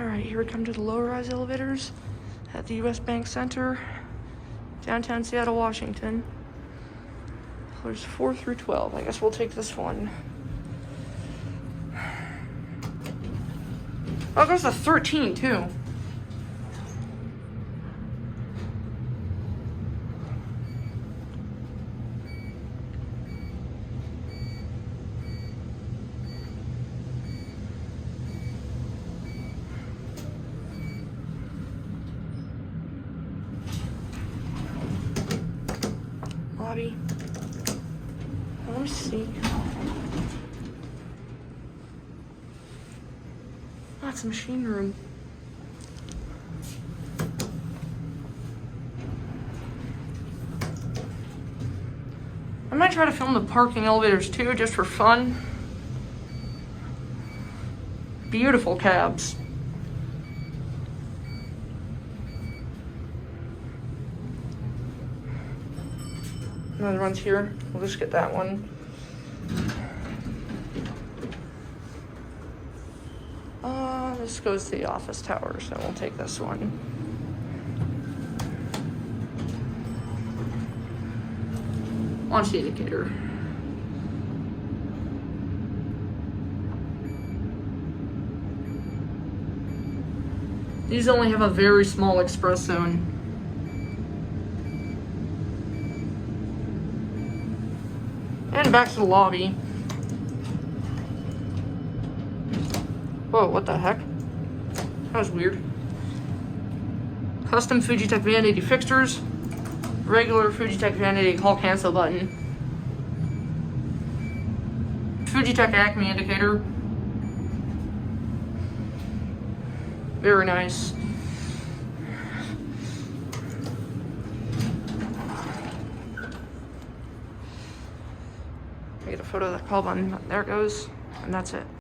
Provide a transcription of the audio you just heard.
All right, here we come to the low-rise elevators at the U.S. Bank Center, downtown Seattle, Washington. Floors 4 through 12. I guess we'll take this one. Oh, there's a 13 too. Lobby. Let me see. That's a machine room. I might try to film the parking elevators too, just for fun. Beautiful cabs. Another one's here. We'll just get that one. This goes to the office tower, so we'll take this one. Launch the indicator. These only have a very small express zone. And back to the lobby. Whoa, what the heck? That was weird. Custom Fujitec Vanity fixtures. Regular Fujitec Vanity call cancel button. Fujitec ACME indicator. Very nice. I get a photo of the call button. There it goes. And that's it.